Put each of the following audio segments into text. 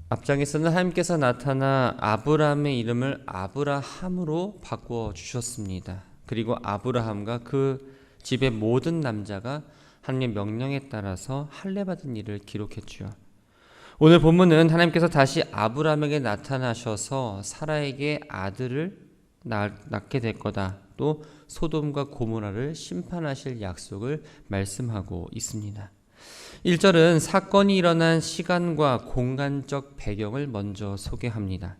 앞장에서는 하나님께서 나타나 아브라함의 이름을 아브라함으로 바꾸어 주셨습니다. 그리고 아브라함과 그 집의 모든 남자가 하나님의 명령에 따라서 할례받은 일을 기록했죠. 오늘 본문은 하나님께서 다시 아브라함에게 나타나셔서 사라에게 아들을 낳게 될 거다, 또 소돔과 고모라를 심판하실 약속을 말씀하고 있습니다. 1절은 사건이 일어난 시간과 공간적 배경을 먼저 소개합니다.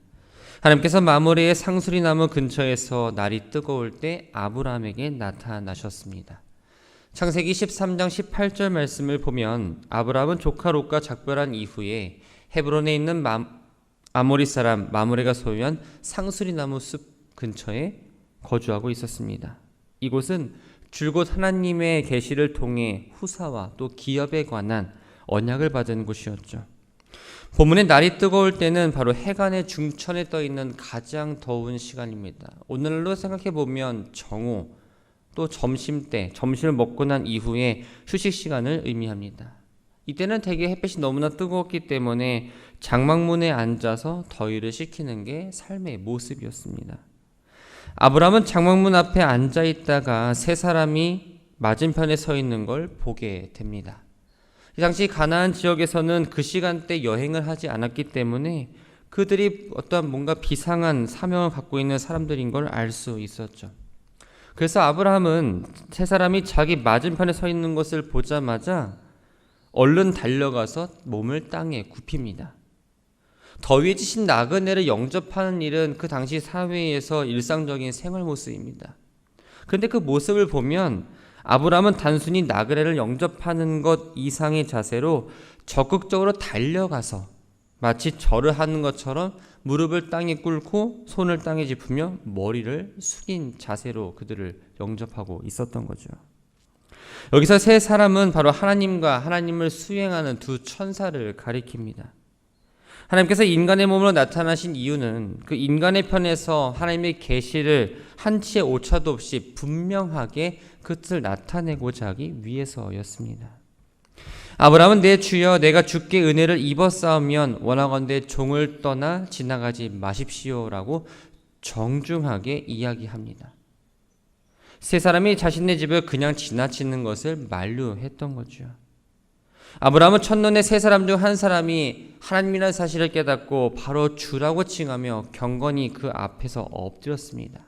하나님께서 마므레의 상수리나무 근처에서 날이 뜨거울 때 아브라함에게 나타나셨습니다. 창세기 13장 18절 말씀을 보면 아브라함은 조카 롯과 작별한 이후에 헤브론에 있는 아모리 사람 마므레가 소유한 상수리나무 숲 근처에 거주하고 있었습니다. 이곳은 줄곧 하나님의 계시를 통해 후사와 또 기업에 관한 언약을 받은 곳이었죠. 본문에 날이 뜨거울 때는 바로 해간의 중천에 떠 있는 가장 더운 시간입니다. 오늘날로 생각해 보면 정오, 또 점심때, 점심을 먹고 난 이후에 휴식 시간을 의미합니다. 이때는 대개 햇빛이 너무나 뜨거웠기 때문에 장막문에 앉아서 더위를 식히는 게 삶의 모습이었습니다. 아브라함은 장막문 앞에 앉아 있다가 세 사람이 맞은편에 서 있는 걸 보게 됩니다. 이 당시 가나안 지역에서는 그 시간대 여행을 하지 않았기 때문에 그들이 어떤 뭔가 비상한 사명을 갖고 있는 사람들인 걸 알 수 있었죠. 그래서 아브라함은 세 사람이 자기 맞은편에 서 있는 것을 보자마자 얼른 달려가서 몸을 땅에 굽힙니다. 더위에 지신 나그네를 영접하는 일은 그 당시 사회에서 일상적인 생활 모습입니다. 그런데 그 모습을 보면 아브라함은 단순히 나그네를 영접하는 것 이상의 자세로 적극적으로 달려가서 마치 절을 하는 것처럼 무릎을 땅에 꿇고 손을 땅에 짚으며 머리를 숙인 자세로 그들을 영접하고 있었던 거죠. 여기서 세 사람은 바로 하나님과 하나님을 수행하는 두 천사를 가리킵니다. 하나님께서 인간의 몸으로 나타나신 이유는 그 인간의 편에서 하나님의 계시를 한치의 오차도 없이 분명하게 그 뜻을 나타내고자 하기 위해서였습니다. 아브라함은 내 주여 내가 주께 은혜를 입었사오면 원하건대 종을 떠나 지나가지 마십시오라고 정중하게 이야기합니다. 세 사람이 자신의 집을 그냥 지나치는 것을 만류했던 거죠. 아브라함은 첫눈에 세 사람 중 한 사람이 하나님이라는 사실을 깨닫고 바로 주라고 칭하며 경건히 그 앞에서 엎드렸습니다.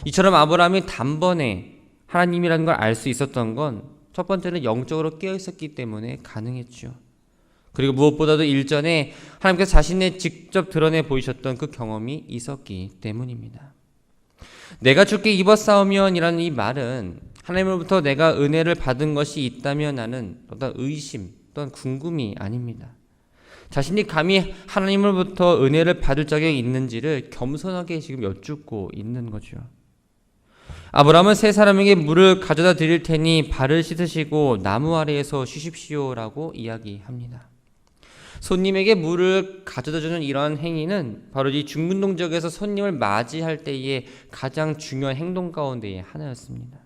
이처럼 아브라함이 단번에 하나님이라는 걸 알 수 있었던 건 첫 번째는 영적으로 깨어 있었기 때문에 가능했죠. 그리고 무엇보다도 일전에 하나님께서 자신의 직접 드러내 보이셨던 그 경험이 있었기 때문입니다. 내가 주께 입었사오면이라는 이 말은 하나님으로부터 내가 은혜를 받은 것이 있다면 하는 어떤 의심, 어떤 궁금이 아닙니다. 자신이 감히 하나님으로부터 은혜를 받을 자격이 있는지를 겸손하게 지금 여쭙고 있는 거죠. 아브라함은 세 사람에게 물을 가져다 드릴 테니 발을 씻으시고 나무 아래에서 쉬십시오라고 이야기합니다. 손님에게 물을 가져다 주는 이러한 행위는 바로 이 중근동 지역에서 손님을 맞이할 때의 가장 중요한 행동 가운데의 하나였습니다.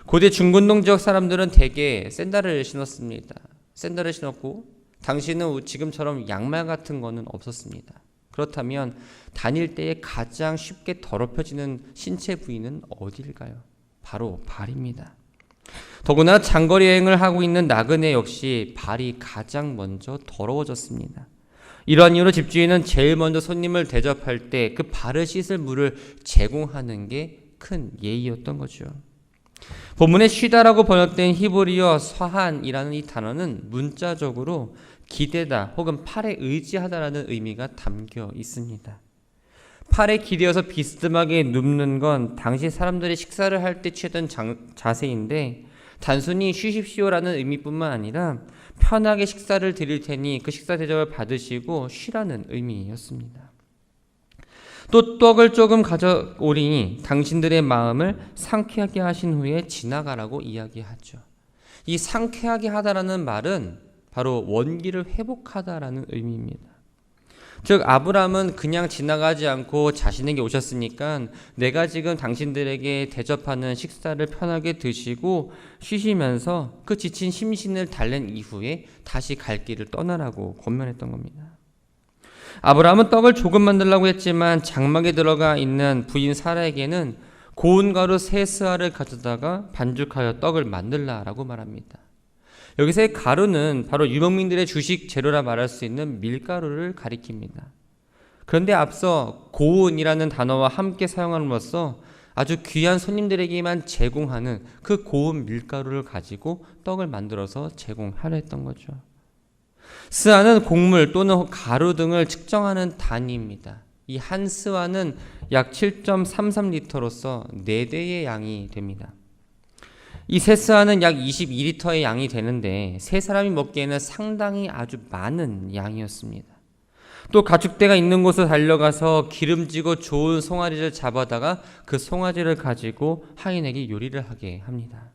고대 중근동 지역 사람들은 대개 샌들을 신었습니다. 샌들을 신었고 당시는 지금처럼 양말 같은 거는 없었습니다. 그렇다면 다닐 때에 가장 쉽게 더럽혀지는 신체 부위는 어디일까요? 바로 발입니다. 더구나 장거리 여행을 하고 있는 나그네 역시 발이 가장 먼저 더러워졌습니다. 이러한 이유로 집주인은 제일 먼저 손님을 대접할 때 그 발을 씻을 물을 제공하는 게 큰 예의였던 거죠. 본문에 쉬다라고 번역된 히브리어 서한이라는 이 단어는 문자적으로 기대다 혹은 팔에 의지하다라는 의미가 담겨 있습니다. 팔에 기대어서 비스듬하게 눕는 건 당시 사람들이 식사를 할 때 취했던 자세인데 단순히 쉬십시오라는 의미뿐만 아니라 편하게 식사를 드릴 테니 그 식사 대접을 받으시고 쉬라는 의미였습니다. 또 떡을 조금 가져오리니 당신들의 마음을 상쾌하게 하신 후에 지나가라고 이야기하죠. 이 상쾌하게 하다라는 말은 바로 원기를 회복하다라는 의미입니다. 즉 아브라함은 그냥 지나가지 않고 자신에게 오셨으니까 내가 지금 당신들에게 대접하는 식사를 편하게 드시고 쉬시면서 그 지친 심신을 달랜 이후에 다시 갈 길을 떠나라고 권면했던 겁니다. 아브라함은 떡을 조금 만들려고 했지만 장막에 들어가 있는 부인 사라에게는 고운 가루 세 스아를 가져다가 반죽하여 떡을 만들라라고 말합니다. 여기서의 가루는 바로 유목민들의 주식 재료라 말할 수 있는 밀가루를 가리킵니다. 그런데 앞서 고운이라는 단어와 함께 사용함으로써 아주 귀한 손님들에게만 제공하는 그 고운 밀가루를 가지고 떡을 만들어서 제공하려 했던 거죠. 스아는 곡물 또는 가루 등을 측정하는 단위입니다. 이 한 스와는 약 7.33리터로서 4대의 양이 됩니다. 이 세 스와는 약 22리터의 양이 되는데 세 사람이 먹기에는 상당히 아주 많은 양이었습니다. 또 가축대가 있는 곳을 달려가서 기름지고 좋은 송아지를 잡아다가 그 송아지를 가지고 하인에게 요리를 하게 합니다.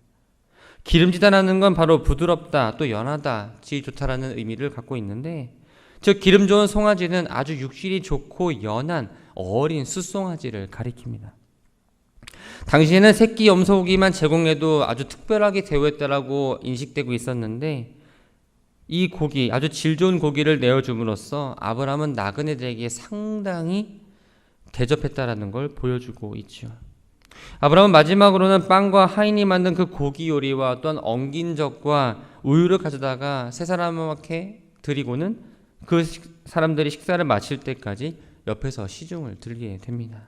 기름지다라는 건 바로 부드럽다, 또 연하다, 질 좋다라는 의미를 갖고 있는데, 즉 기름 좋은 송아지는 아주 육질이 좋고 연한 어린 숫송아지를 가리킵니다. 당시에는 새끼 염소고기만 제공해도 아주 특별하게 대우했다라고 인식되고 있었는데, 이 고기, 아주 질 좋은 고기를 내어줌으로써 아브라함은 나그네들에게 상당히 대접했다라는 걸 보여주고 있죠. 아브라함은 마지막으로는 빵과 하인이 만든 그 고기 요리와 또한 엉긴 젖과 우유를 가져다가 세 사람에게 드리고는 그 사람들이 식사를 마칠 때까지 옆에서 시중을 들게 됩니다.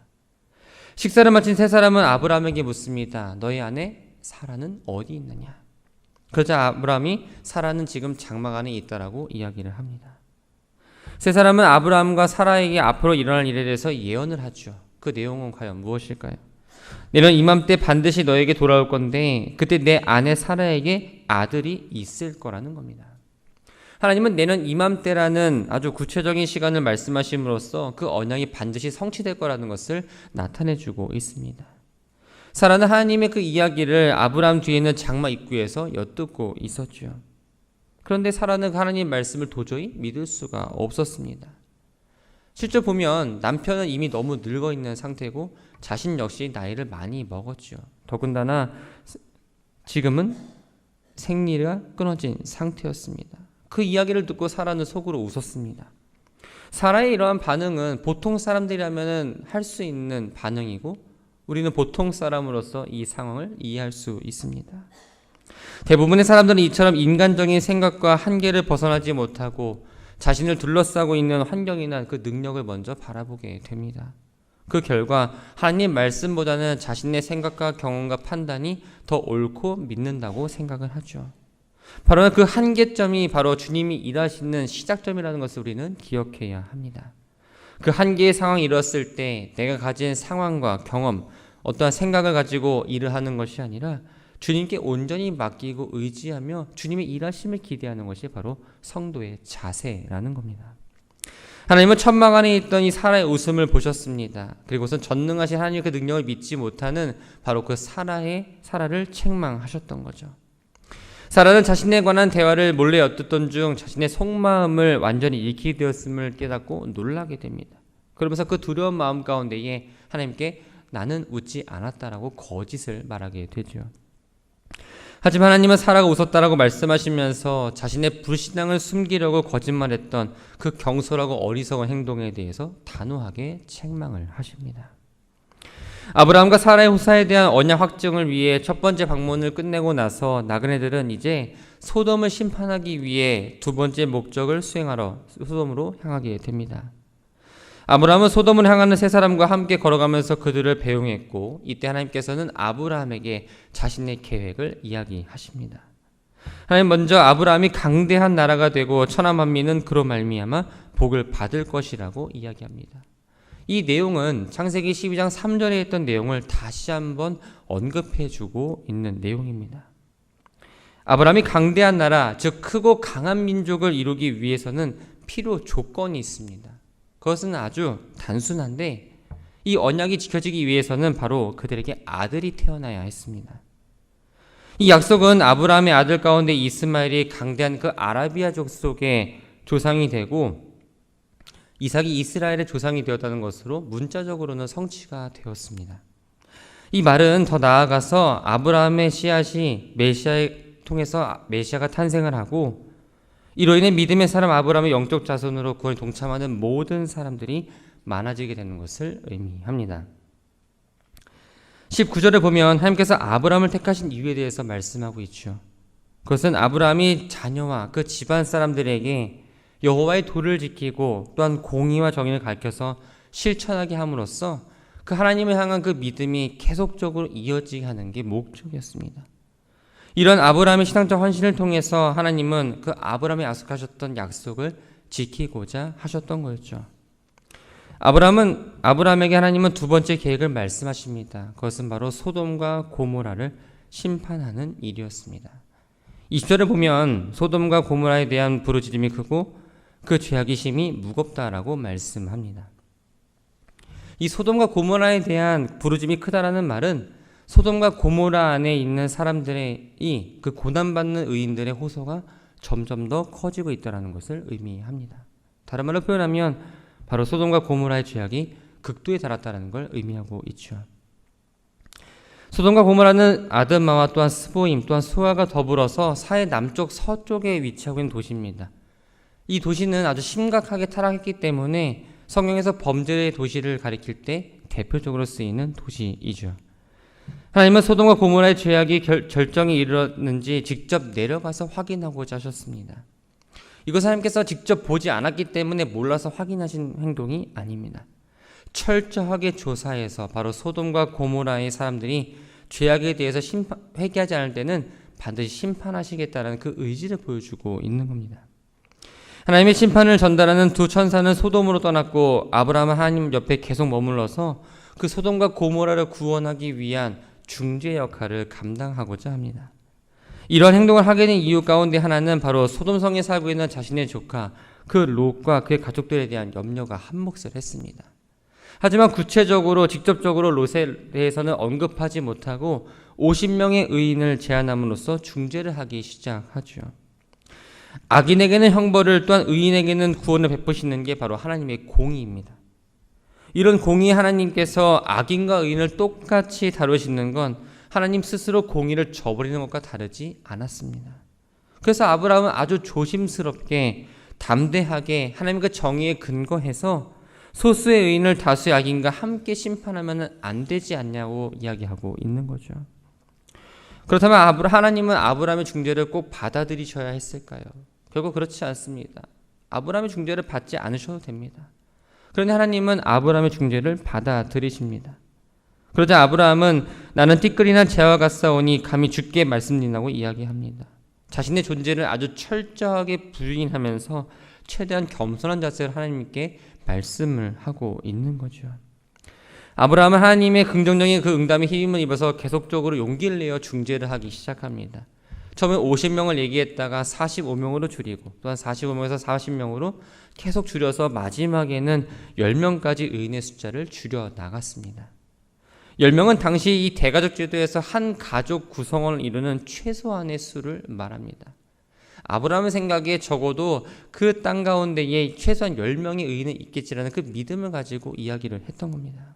식사를 마친 세 사람은 아브라함에게 묻습니다. 너희 아내 사라는 어디 있느냐? 그러자 아브라함이 사라는 지금 장막 안에 있다라고 이야기를 합니다. 세 사람은 아브라함과 사라에게 앞으로 일어날 일에 대해서 예언을 하죠. 그 내용은 과연 무엇일까요? 내년 이맘때 반드시 너에게 돌아올 건데 그때 내 아내 사라에게 아들이 있을 거라는 겁니다. 하나님은 내년 이맘때라는 아주 구체적인 시간을 말씀하심으로써 그 언약이 반드시 성취될 거라는 것을 나타내주고 있습니다. 사라는 하나님의 그 이야기를 아브라함 뒤에 있는 장막 입구에서 엿듣고 있었죠. 그런데 사라는 하나님 말씀을 도저히 믿을 수가 없었습니다. 실제 보면 남편은 이미 너무 늙어 있는 상태고 자신 역시 나이를 많이 먹었죠. 더군다나 지금은 생리가 끊어진 상태였습니다. 그 이야기를 듣고 사라는 속으로 웃었습니다. 사라의 이러한 반응은 보통 사람들이라면 할 수 있는 반응이고 우리는 보통 사람으로서 이 상황을 이해할 수 있습니다. 대부분의 사람들은 이처럼 인간적인 생각과 한계를 벗어나지 못하고 자신을 둘러싸고 있는 환경이나 그 능력을 먼저 바라보게 됩니다. 그 결과 하나님 말씀보다는 자신의 생각과 경험과 판단이 더 옳고 믿는다고 생각을 하죠. 바로 그 한계점이 바로 주님이 일하시는 시작점이라는 것을 우리는 기억해야 합니다. 그 한계의 상황이 이뤘을 때 내가 가진 상황과 경험, 어떠한 생각을 가지고 일을 하는 것이 아니라 주님께 온전히 맡기고 의지하며 주님의 일하심을 기대하는 것이 바로 성도의 자세라는 겁니다. 하나님은 천막 안에 있던 이 사라의 웃음을 보셨습니다. 그리고선 전능하신 하나님의 그 능력을 믿지 못하는 바로 그 사라를 책망하셨던 거죠. 사라는 자신에 관한 대화를 몰래 엿듣던 중 자신의 속마음을 완전히 잃게 되었음을 깨닫고 놀라게 됩니다. 그러면서 그 두려운 마음 가운데에 하나님께 나는 웃지 않았다라고 거짓을 말하게 되죠. 하지만 하나님은 사라가 웃었다라고 말씀하시면서 자신의 불신앙을 숨기려고 거짓말했던 그 경솔하고 어리석은 행동에 대해서 단호하게 책망을 하십니다. 아브라함과 사라의 후사에 대한 언약 확증을 위해 첫 번째 방문을 끝내고 나서 나그네들은 이제 소돔을 심판하기 위해 두 번째 목적을 수행하러 소돔으로 향하게 됩니다. 아브라함은 소돔을 향하는 세 사람과 함께 걸어가면서 그들을 배웅했고 이때 하나님께서는 아브라함에게 자신의 계획을 이야기하십니다. 하나님 먼저 아브라함이 강대한 나라가 되고 천하 만민은 그로 말미암아 복을 받을 것이라고 이야기합니다. 이 내용은 창세기 12장 3절에 했던 내용을 다시 한번 언급해주고 있는 내용입니다. 아브라함이 강대한 나라, 즉 크고 강한 민족을 이루기 위해서는 필요 조건이 있습니다. 그것은 아주 단순한데 이 언약이 지켜지기 위해서는 바로 그들에게 아들이 태어나야 했습니다. 이 약속은 아브라함의 아들 가운데 이스마엘이 강대한 그 아라비아 족속의 조상이 되고 이삭이 이스라엘의 조상이 되었다는 것으로 문자적으로는 성취가 되었습니다. 이 말은 더 나아가서 아브라함의 씨앗이 메시아에 통해서 메시아가 탄생을 하고 이로 인해 믿음의 사람 아브라함의 영적 자손으로 구원에 동참하는 모든 사람들이 많아지게 되는 것을 의미합니다. 19절에 보면 하나님께서 아브라함을 택하신 이유에 대해서 말씀하고 있죠. 그것은 아브라함이 자녀와 그 집안 사람들에게 여호와의 도를 지키고 또한 공의와 정의를 가르쳐서 실천하게 함으로써 그 하나님을 향한 그 믿음이 계속적으로 이어지게 하는 게 목적이었습니다. 이런 아브라함의 신앙적 헌신을 통해서 하나님은 그 아브라함이 약속하셨던 약속을 지키고자 하셨던 거였죠. 아브라함에게 하나님은 두 번째 계획을 말씀하십니다. 그것은 바로 소돔과 고모라를 심판하는 일이었습니다. 20절에 보면 소돔과 고모라에 대한 부르짖음이 크고 그 죄악의 심이 무겁다라고 말씀합니다. 이 소돔과 고모라에 대한 부르짖음이 크다라는 말은 소돔과 고모라 안에 있는 사람들의 그 고난받는 의인들의 호소가 점점 더 커지고 있다는 것을 의미합니다. 다른 말로 표현하면 바로 소돔과 고모라의 죄악이 극도에 달았다는 걸 의미하고 있죠. 소돔과 고모라는 아드마와 또한 스보임 또한 소아가 더불어서 사해 남쪽 서쪽에 위치하고 있는 도시입니다. 이 도시는 아주 심각하게 타락했기 때문에 성경에서 범죄의 도시를 가리킬 때 대표적으로 쓰이는 도시이죠. 하나님은 소돔과 고모라의 죄악이 절정에 이르렀는지 직접 내려가서 확인하고자 하셨습니다. 이것은 하나님께서 직접 보지 않았기 때문에 몰라서 확인하신 행동이 아닙니다. 철저하게 조사해서 바로 소돔과 고모라의 사람들이 죄악에 대해서 회개하지 않을 때는 반드시 심판하시겠다는 그 의지를 보여주고 있는 겁니다. 하나님의 심판을 전달하는 두 천사는 소돔으로 떠났고 아브라함은 하나님 옆에 계속 머물러서 그 소돔과 고모라를 구원하기 위한 중재 역할을 감당하고자 합니다. 이런 행동을 하게 된 이유 가운데 하나는 바로 소돔성에 살고 있는 자신의 조카 그 롯과 그의 가족들에 대한 염려가 한몫을 했습니다. 하지만 구체적으로 직접적으로 롯에 대해서는 언급하지 못하고 50명의 의인을 제안함으로써 중재를 하기 시작하죠. 악인에게는 형벌을 또한 의인에게는 구원을 베푸시는 게 바로 하나님의 공의입니다. 이런 공의 하나님께서 악인과 의인을 똑같이 다루시는 건 하나님 스스로 공의를 저버리는 것과 다르지 않았습니다. 그래서 아브라함은 아주 조심스럽게 담대하게 하나님과 정의에 근거해서 소수의 의인을 다수의 악인과 함께 심판하면 안 되지 않냐고 이야기하고 있는 거죠. 그렇다면 하나님은 아브라함의 중재를 꼭 받아들이셔야 했을까요? 결국 그렇지 않습니다. 아브라함의 중재를 받지 않으셔도 됩니다. 그런데 하나님은 아브라함의 중재를 받아들이십니다. 그러자 아브라함은 나는 띠끌이나 재와 같사오니 감히 주께 말씀드리라고 이야기합니다. 자신의 존재를 아주 철저하게 부인하면서 최대한 겸손한 자세로 하나님께 말씀을 하고 있는 거죠. 아브라함은 하나님의 긍정적인 그 응답에 힘을 입어서 계속적으로 용기를 내어 중재를 하기 시작합니다. 처음에 50명을 얘기했다가 45명으로 줄이고 또한 45명에서 40명으로 계속 줄여서 마지막에는 10명까지 의인의 숫자를 줄여 나갔습니다. 10명은 당시 이 대가족 제도에서 한 가족 구성원을 이루는 최소한의 수를 말합니다. 아브라함의 생각에 적어도 그 땅 가운데에 최소한 10명의 의인은 있겠지라는 그 믿음을 가지고 이야기를 했던 겁니다.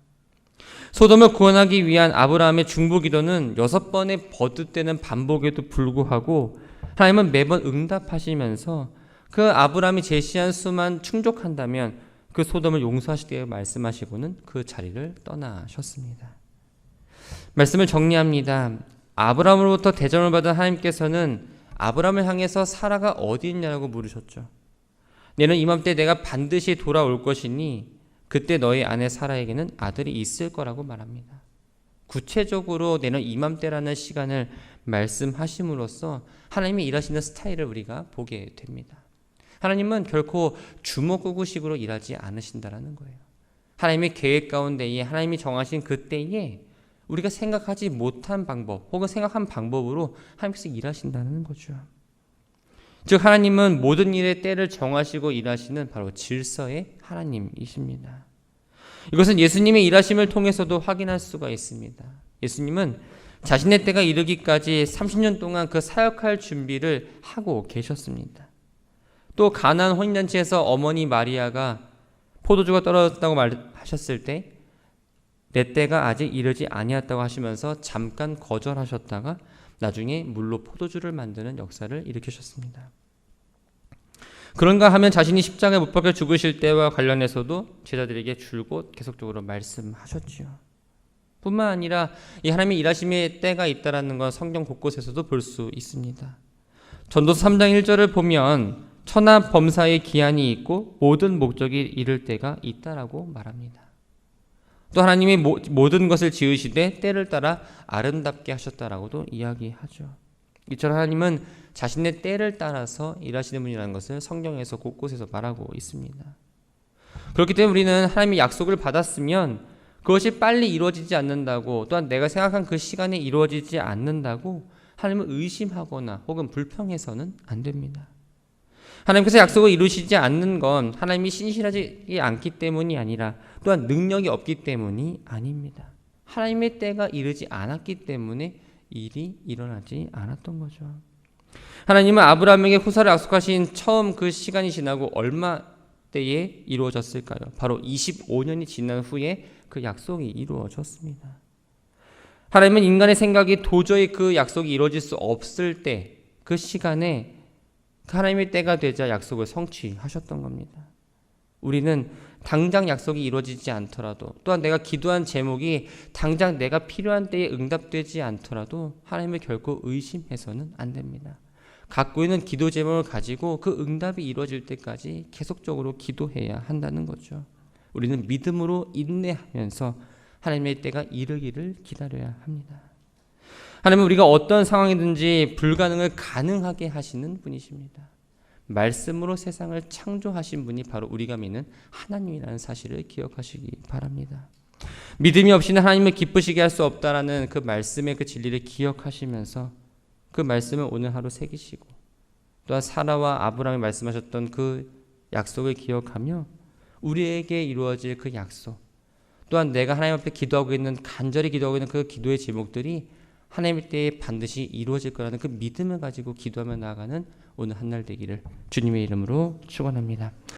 소돔을 구원하기 위한 아브라함의 중보 기도는 6번의 버릇되는 반복에도 불구하고 하나님은 매번 응답하시면서 그 아브라함이 제시한 수만 충족한다면 그 소돔을 용서하시되 말씀하시고는 그 자리를 떠나셨습니다. 말씀을 정리합니다. 아브라함으로부터 대접을 받은 하나님께서는 아브라함을 향해서 사라가 어디 있냐고 물으셨죠. 내는 이맘때 내가 반드시 돌아올 것이니 그때 너희 아내 사라에게는 아들이 있을 거라고 말합니다. 구체적으로 내는 이맘때라는 시간을 말씀하심으로써 하나님이 일하시는 스타일을 우리가 보게 됩니다. 하나님은 결코 주먹구구식으로 일하지 않으신다라는 거예요. 하나님의 계획 가운데에 하나님이 정하신 그때에 우리가 생각하지 못한 방법 혹은 생각한 방법으로 하나님께서 일하신다는 거죠. 즉 하나님은 모든 일의 때를 정하시고 일하시는 바로 질서의 하나님이십니다. 이것은 예수님의 일하심을 통해서도 확인할 수가 있습니다. 예수님은 자신의 때가 이르기까지 30년 동안 그 사역할 준비를 하고 계셨습니다. 또 가나안 혼인잔치에서 어머니 마리아가 포도주가 떨어졌다고 말하셨을 때 내 때가 아직 이르지 아니었다고 하시면서 잠깐 거절하셨다가 나중에 물로 포도주를 만드는 역사를 일으키셨습니다. 그런가 하면 자신이 십자가에 못 박혀 죽으실 때와 관련해서도 제자들에게 줄곧 계속적으로 말씀하셨지요. 뿐만 아니라 이 하나님의 일하심의 때가 있다라는 건 성경 곳곳에서도 볼 수 있습니다. 전도서 3장 1절을 보면 천하 범사의 기한이 있고 모든 목적이 이를 때가 있다라고 말합니다. 또 하나님이 모든 것을 지으시되 때를 따라 아름답게 하셨다라고도 이야기하죠. 이처럼 하나님은 자신의 때를 따라서 일하시는 분이라는 것을 성경에서 곳곳에서 말하고 있습니다. 그렇기 때문에 우리는 하나님의 약속을 받았으면 그것이 빨리 이루어지지 않는다고, 또한 내가 생각한 그 시간에 이루어지지 않는다고 하나님을 의심하거나 혹은 불평해서는 안 됩니다. 하나님께서 약속을 이루시지 않는 건 하나님이 신실하지 않기 때문이 아니라 또한 능력이 없기 때문이 아닙니다. 하나님의 때가 이르지 않았기 때문에 일이 일어나지 않았던 거죠. 하나님은 아브라함에게 후사를 약속하신 처음 그 시간이 지나고 얼마 때에 이루어졌을까요? 바로 25년이 지난 후에 그 약속이 이루어졌습니다. 하나님은 인간의 생각이 도저히 그 약속이 이루어질 수 없을 때 그 시간에 하나님의 때가 되자 약속을 성취하셨던 겁니다. 우리는 당장 약속이 이루어지지 않더라도, 또한 내가 기도한 제목이 당장 내가 필요한 때에 응답되지 않더라도 하나님을 결코 의심해서는 안 됩니다. 갖고 있는 기도 제목을 가지고 그 응답이 이루어질 때까지 계속적으로 기도해야 한다는 거죠. 우리는 믿음으로 인내하면서 하나님의 때가 이르기를 기다려야 합니다. 하나님은 우리가 어떤 상황이든지 불가능을 가능하게 하시는 분이십니다. 말씀으로 세상을 창조하신 분이 바로 우리가 믿는 하나님이라는 사실을 기억하시기 바랍니다. 믿음이 없이는 하나님을 기쁘시게 할 수 없다라는 그 말씀의 그 진리를 기억하시면서 그 말씀을 오늘 하루 새기시고, 또한 사라와 아브라함이 말씀하셨던 그 약속을 기억하며 우리에게 이루어질 그 약속, 또한 내가 하나님 앞에 기도하고 있는, 간절히 기도하고 있는 그 기도의 제목들이 하나님의 때에 반드시 이루어질 거라는 그 믿음을 가지고 기도하며 나아가는 오늘 한날 되기를 주님의 이름으로 축원합니다.